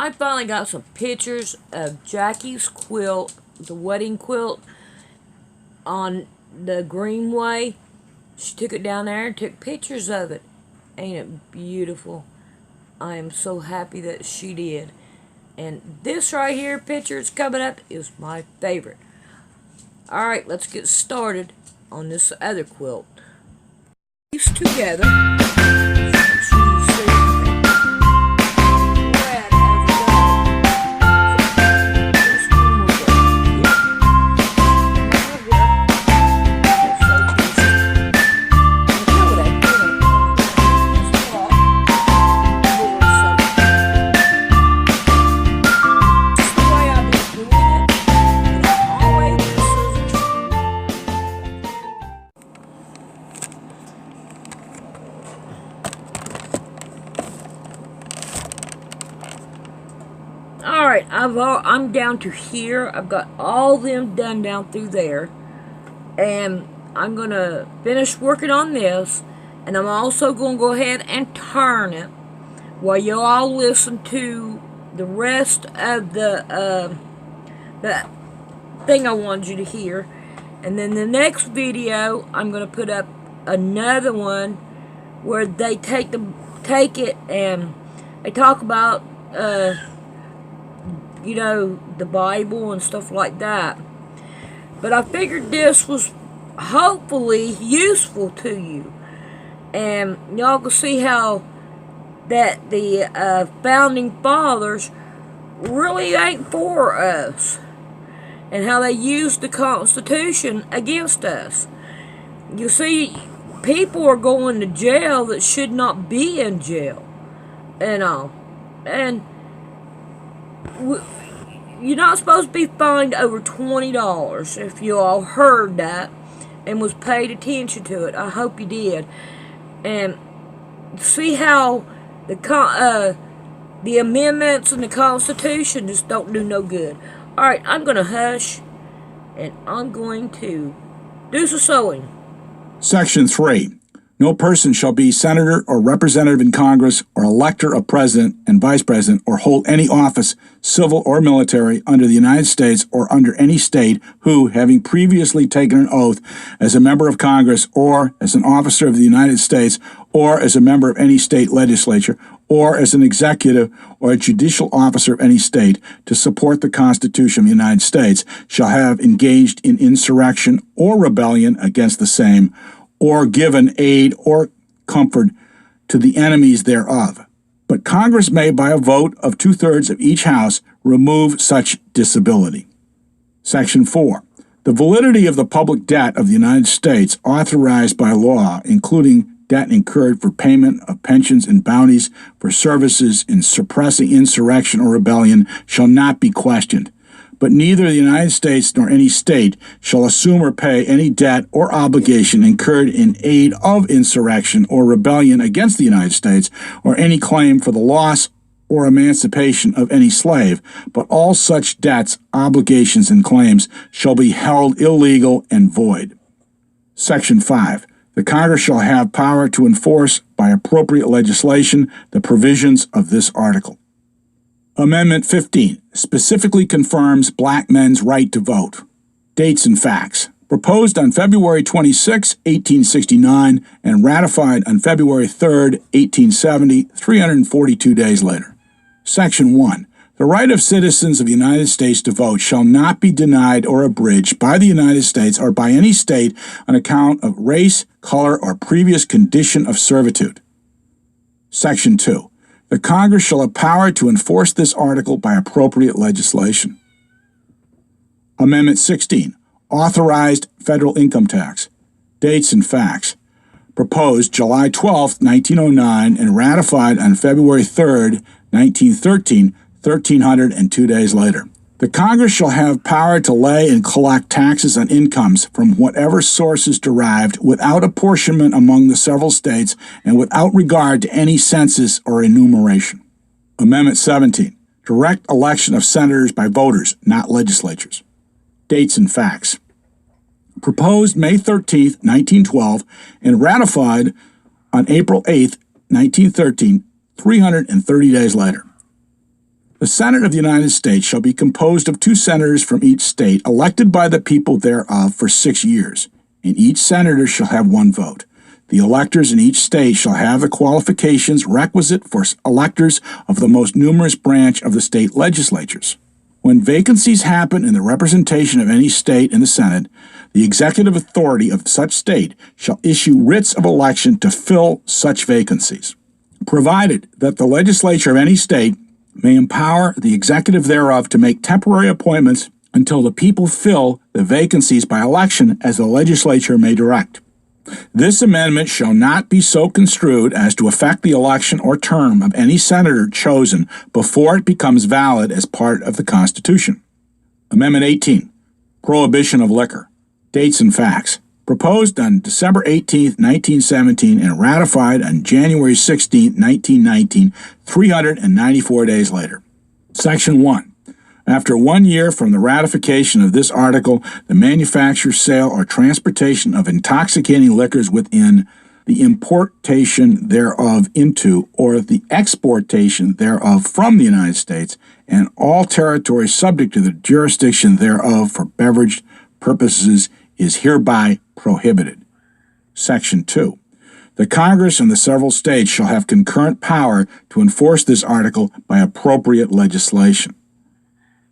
I finally got some pictures of Jackie's quilt, the wedding quilt, on the Greenway. She took it down there and took pictures of it. Ain't it beautiful? I am so happy that she did. And this right here picture is coming up is my favorite. Alright, let's get started on this other quilt. These together. Alright, I'm down to here. I've got all them done down through there. And I'm going to finish working on this. And I'm also going to go ahead and turn it while you all listen to the rest of the thing I wanted you to hear. And then the next video, I'm going to put up another one where they take it and they talk about you know, the Bible and stuff like that. But I figured this was hopefully useful to you. And y'all can see how that the founding fathers really ain't for us. And how they used the Constitution against us. You see, people are going to jail that should not be in jail. And all. And you're not supposed to be fined over $20 if you all heard that and was paid attention to it. I hope you did. And see how the amendments in the Constitution just don't do no good. Alright, I'm going to hush and I'm going to do some sewing. Section 3. No person shall be senator or representative in Congress or elector of president and vice president or hold any office, civil or military, under the United States or under any state who, having previously taken an oath as a member of Congress or as an officer of the United States or as a member of any state legislature or as an executive or a judicial officer of any state to support the Constitution of the United States, shall have engaged in insurrection or rebellion against the same, or given aid or comfort to the enemies thereof. But Congress may, by a vote of 2/3 of each House, remove such disability. Section 4. The validity of the public debt of the United States authorized by law, including debt incurred for payment of pensions and bounties for services in suppressing insurrection or rebellion, shall not be questioned. But neither the United States nor any state shall assume or pay any debt or obligation incurred in aid of insurrection or rebellion against the United States, or any claim for the loss or emancipation of any slave, but all such debts, obligations, and claims shall be held illegal and void. Section 5. The Congress shall have power to enforce by appropriate legislation the provisions of this article. Amendment 15 specifically confirms black men's right to vote. Dates and facts. Proposed on February 26, 1869, and ratified on February 3, 1870, 342 days later. Section 1. The right of citizens of the United States to vote shall not be denied or abridged by the United States or by any state on account of race, color, or previous condition of servitude. Section 2. The Congress shall have power to enforce this article by appropriate legislation. Amendment 16. Authorized federal income tax. Dates and facts. Proposed July 12, 1909, and ratified on February 3, 1913, 1,302 days later. The Congress shall have power to lay and collect taxes on incomes from whatever sources derived without apportionment among the several states and without regard to any census or enumeration. Amendment 17. Direct election of senators by voters, not legislatures. Dates and facts. Proposed May 13, 1912, and ratified on April 8, 1913, 330 days later. The Senate of the United States shall be composed of 2 senators from each state, elected by the people thereof for 6 years, and each senator shall have 1 vote. The electors in each state shall have the qualifications requisite for electors of the most numerous branch of the state legislatures. When vacancies happen in the representation of any state in the Senate, the executive authority of such state shall issue writs of election to fill such vacancies, provided that the legislature of any state may empower the executive thereof to make temporary appointments until the people fill the vacancies by election as the legislature may direct. This amendment shall not be so construed as to affect the election or term of any senator chosen before it becomes valid as part of the Constitution. Amendment 18, Prohibition of Liquor. Dates and facts. Proposed on December 18, 1917, and ratified on January 16, 1919, 394 days later. Section 1. After 1 year from the ratification of this article, the manufacture, sale, or transportation of intoxicating liquors within, the importation thereof into, or the exportation thereof from the United States, and all territories subject to the jurisdiction thereof for beverage purposes is hereby prohibited. Section 2. The Congress and the several states shall have concurrent power to enforce this article by appropriate legislation.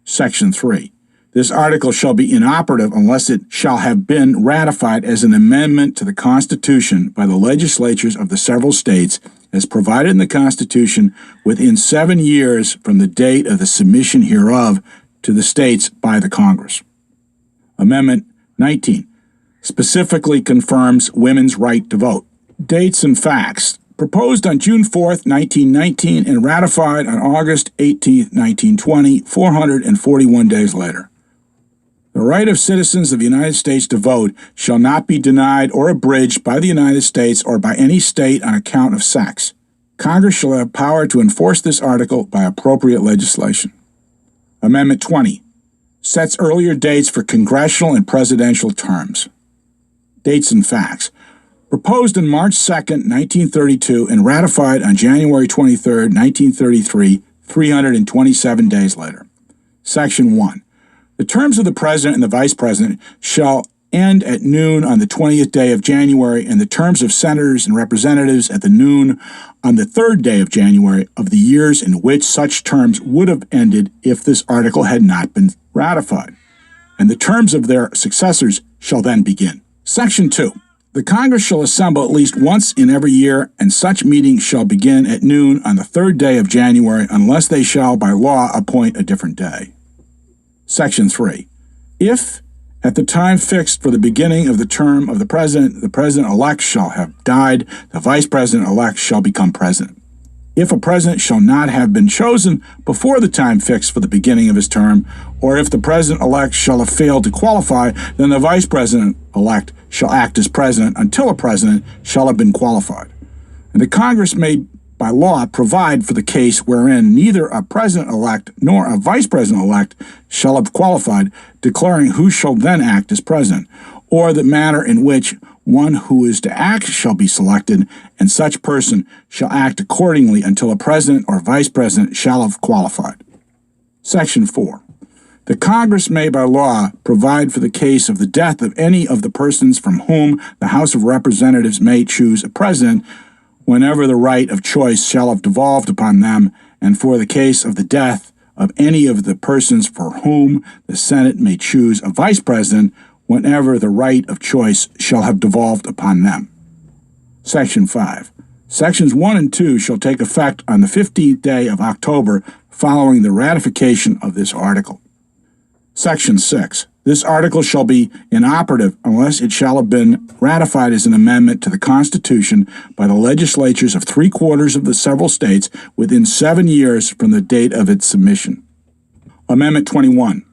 Section 3. This article shall be inoperative unless it shall have been ratified as an amendment to the Constitution by the legislatures of the several states as provided in the Constitution within 7 years from the date of the submission hereof to the states by the Congress. Amendment 19 specifically confirms women's right to vote. Dates and facts. Proposed on June 4, 1919, and ratified on August 18, 1920, 441 days later. The right of citizens of the United States to vote shall not be denied or abridged by the United States or by any state on account of sex. Congress shall have power to enforce this article by appropriate legislation. Amendment 20 sets earlier dates for congressional and presidential terms. Dates and facts. Proposed on March 2, 1932, and ratified on January 23, 1933, 327 days later. Section 1. The terms of the President and the Vice President shall end at noon on the 20th day of January, and the terms of senators and representatives at the noon on the 3rd day of January of the years in which such terms would have ended if this article had not been ratified, and the terms of their successors shall then begin. Section 2. The Congress shall assemble at least once in every year, and such meeting shall begin at noon on the 3rd day of January, unless they shall by law appoint a different day. Section 3. If, at the time fixed for the beginning of the term of the President-elect shall have died, the Vice President-elect shall become President. If a President shall not have been chosen before the time fixed for the beginning of his term, or if the President-elect shall have failed to qualify, then the Vice President-elect shall act as President until a President shall have been qualified. And the Congress may, by law, provide for the case wherein neither a President-elect nor a Vice President-elect shall have qualified, declaring who shall then act as President, or the manner in which one who is to act shall be selected, and such person shall act accordingly until a President or Vice President shall have qualified. Section 4. The Congress may by law provide for the case of the death of any of the persons from whom the House of Representatives may choose a President, whenever the right of choice shall have devolved upon them, and for the case of the death of any of the persons for whom the Senate may choose a Vice President, whenever the right of choice shall have devolved upon them. Section 5. Sections 1 and 2 shall take effect on the 15th day of October following the ratification of this article. Section 6. This article shall be inoperative unless it shall have been ratified as an amendment to the Constitution by the legislatures of 3/4 of the several states within 7 years from the date of its submission. Amendment 21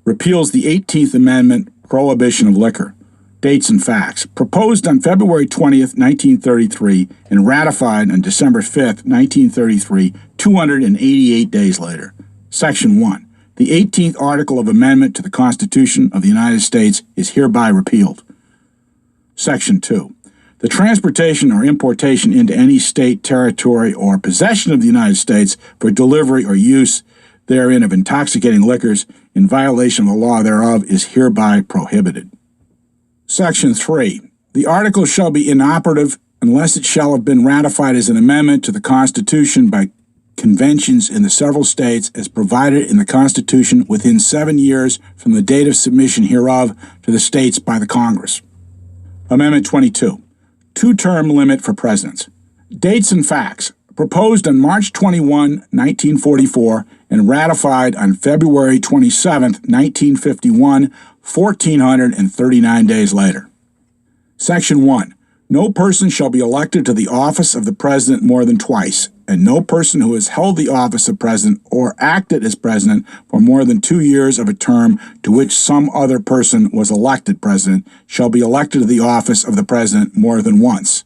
repeals the 18th Amendment, Prohibition of Liquor. Dates and facts. Proposed on February 20th, 1933, and ratified on December 5th, 1933, 288 days later. Section 1. The 18th Article of Amendment to the Constitution of the United States is hereby repealed. Section 2. The transportation or importation into any state, territory, or possession of the United States for delivery or use therein of intoxicating liquors in violation of the law thereof is hereby prohibited. Section 3. The article shall be inoperative unless it shall have been ratified as an amendment to the Constitution by conventions in the several states as provided in the Constitution within 7 years from the date of submission hereof to the states by the Congress. Amendment 22. Two-term limit for presidents. Dates and facts. Proposed on March 21, 1944, and ratified on February 27, 1951, 1,439 days later. Section 1. No person shall be elected to the office of the president more than twice, and no person who has held the office of president or acted as president for more than 2 years of a term to which some other person was elected president shall be elected to the office of the president more than once.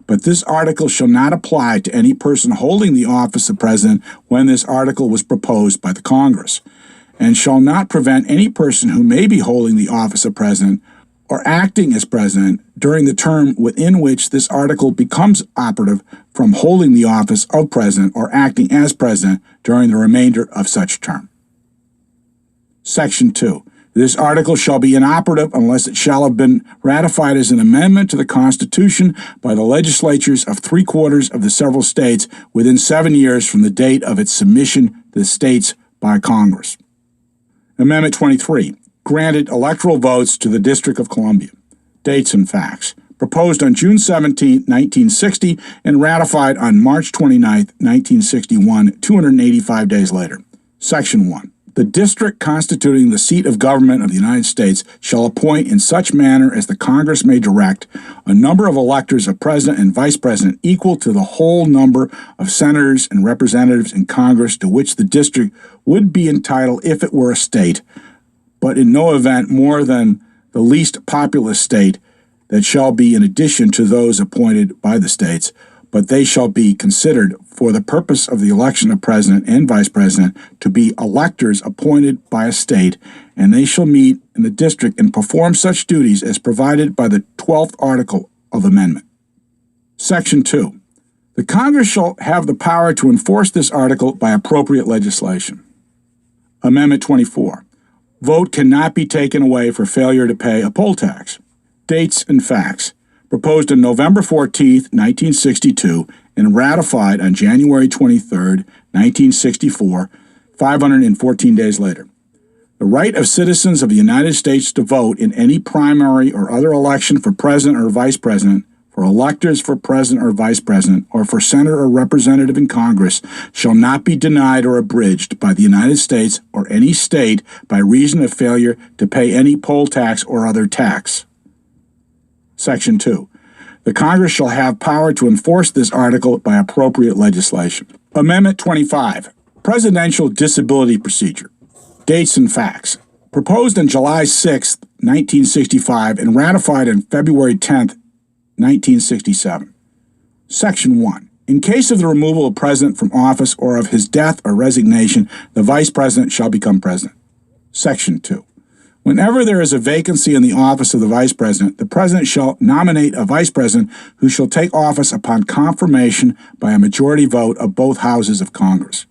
But this article shall not apply to any person holding the office of president when this article was proposed by the Congress, and shall not prevent any person who may be holding the office of president or acting as president during the term within which this article becomes operative from holding the office of president or acting as president during the remainder of such term. Section 2. This article shall be inoperative unless it shall have been ratified as an amendment to the Constitution by the legislatures of 3/4 of the several states within 7 years from the date of its submission to the states by Congress. Amendment 23. Granted electoral votes to the District of Columbia. Dates and facts. Proposed on June 17, 1960, and ratified on March 29, 1961, 285 days later. Section 1. The district constituting the seat of government of the United States shall appoint in such manner as the Congress may direct a number of electors of president and vice president equal to the whole number of senators and representatives in Congress to which the district would be entitled if it were a state, but in no event more than the least populous state, that shall be in addition to those appointed by the states, but they shall be considered for the purpose of the election of president and vice president to be electors appointed by a state, and they shall meet in the district and perform such duties as provided by the 12th article of amendment. Section 2. The Congress shall have the power to enforce this article by appropriate legislation. Amendment 24. Vote cannot be taken away for failure to pay a poll tax. Dates and facts. Proposed on November 14, 1962, and ratified on January 23, 1964, 514 days later. The right of citizens of the United States to vote in any primary or other election for president or vice president, for electors for president or vice president, or for senator or representative in Congress shall not be denied or abridged by the United States or any state by reason of failure to pay any poll tax or other tax. Section 2. The Congress shall have power to enforce this article by appropriate legislation. Amendment 25. Presidential disability procedure. Dates and facts. Proposed on July 6, 1965, and ratified on February 10, 1967. Section 1. In case of the removal of president from office or of his death or resignation, the vice president shall become president. Section 2. Whenever there is a vacancy in the office of the vice president shall nominate a vice president who shall take office upon confirmation by a majority vote of both houses of Congress.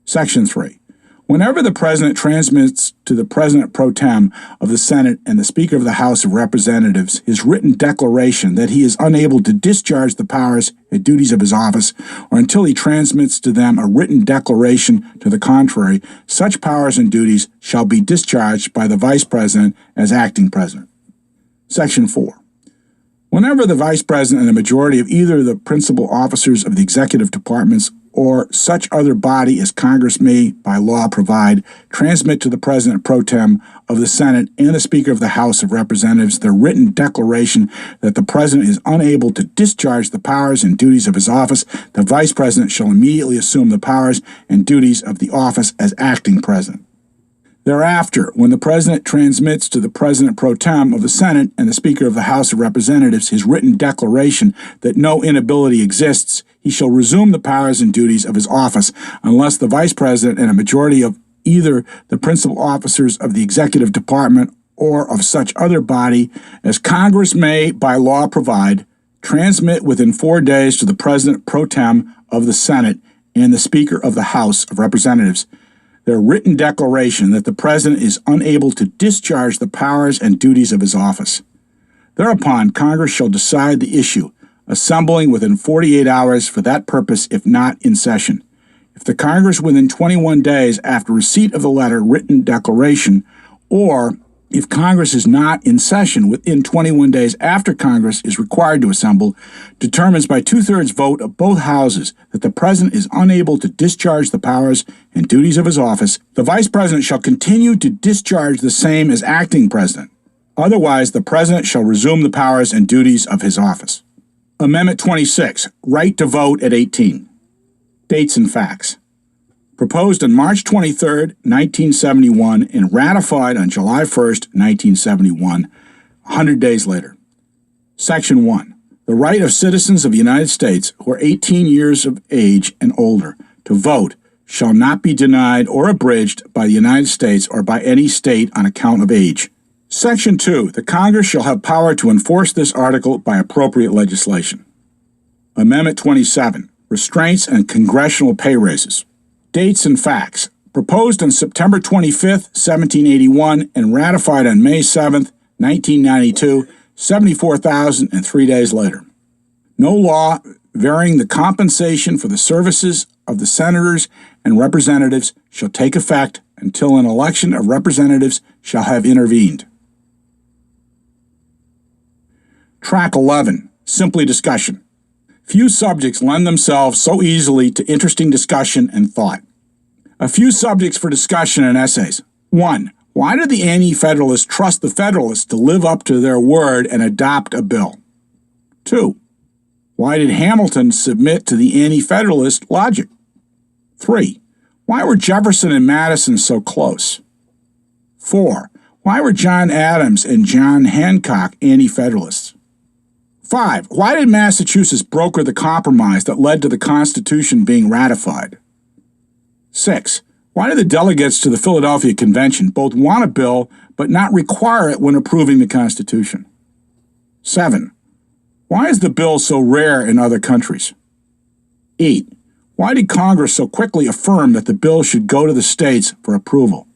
Section 3. Whenever the president transmits to the president pro tem of the Senate and the Speaker of the House of Representatives his written declaration that he is unable to discharge the powers and duties of his office, or until he transmits to them a written declaration to the contrary, such powers and duties shall be discharged by the vice president as acting president. Section 4. Whenever the vice president and a majority of either the principal officers of the executive departments or such other body as Congress may by law provide, transmit to the President pro tem of the Senate and the Speaker of the House of Representatives their written declaration that the President is unable to discharge the powers and duties of his office, the Vice President shall immediately assume the powers and duties of the office as acting President. Thereafter, when the President transmits to the President pro tem of the Senate and the Speaker of the House of Representatives his written declaration that no inability exists, he shall resume the powers and duties of his office unless the Vice President and a majority of either the principal officers of the executive department or of such other body as Congress may by law provide, transmit within 4 days to the President pro tem of the Senate and the Speaker of the House of Representatives their written declaration that the President is unable to discharge the powers and duties of his office. Thereupon, Congress shall decide the issue, assembling within 48 hours for that purpose if not in session. If the Congress within 21 days after receipt of the letter written declaration, or if Congress is not in session within 21 days after Congress is required to assemble, determines by two-thirds vote of both houses that the President is unable to discharge the powers and duties of his office, the Vice President shall continue to discharge the same as acting President. Otherwise, the President shall resume the powers and duties of his office. Amendment 26, right to vote at 18. Dates and facts. Proposed on March 23, 1971, and ratified on July 1, 1971, 100 days later. Section 1. The right of citizens of the United States who are 18 years of age and older to vote shall not be denied or abridged by the United States or by any state on account of age. Section 2. The Congress shall have power to enforce this article by appropriate legislation. Amendment 27. Restraints on congressional pay raises. Dates and facts. Proposed on September 25, 1781, and ratified on May 7, 1992, 74,003 days later. No law varying the compensation for the services of the senators and representatives shall take effect until an election of representatives shall have intervened. Track 11. Simply discussion. Few subjects lend themselves so easily to interesting discussion and thought. A few subjects for discussion and essays. 1. Why did the Anti-Federalists trust the Federalists to live up to their word and adopt a bill? 2. Why did Hamilton submit to the Anti-Federalist logic? 3. Why were Jefferson and Madison so close? 4. Why were John Adams and John Hancock Anti-Federalists? 5. Why did Massachusetts broker the compromise that led to the Constitution being ratified? 6. Why did the delegates to the Philadelphia Convention both want a bill but not require it when approving the Constitution? 7. Why is the bill so rare in other countries? 8. Why did Congress so quickly affirm that the bill should go to the states for approval?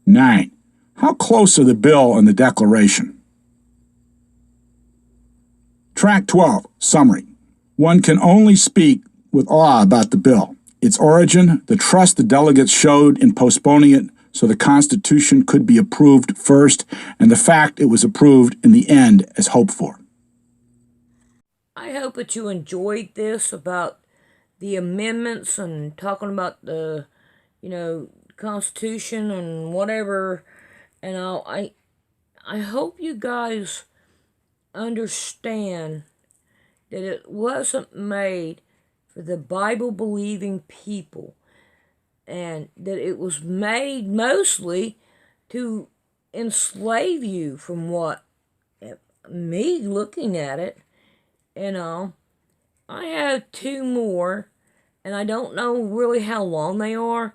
9. How close are the bill and the Declaration? Track 12. Summary. One can only speak with awe about the bill, its origin, the trust the delegates showed in postponing it so the Constitution could be approved first, and the fact it was approved in the end as hoped for. I hope that you enjoyed this about the amendments and talking about the, Constitution and whatever. And I hope you guys understand that it wasn't made for the Bible-believing people, and that it was made mostly to enslave you, from what me looking at it. I have 2 more, and I don't know really how long they are,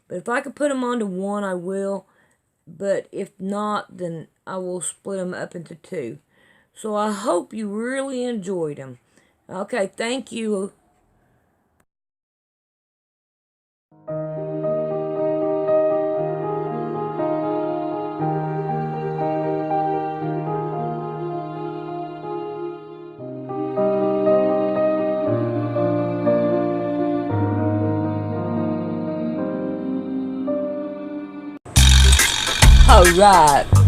but if I could put them onto one, I will. But if not, then I will split them up into 2. So I hope you really enjoyed them. Okay, thank you. All right.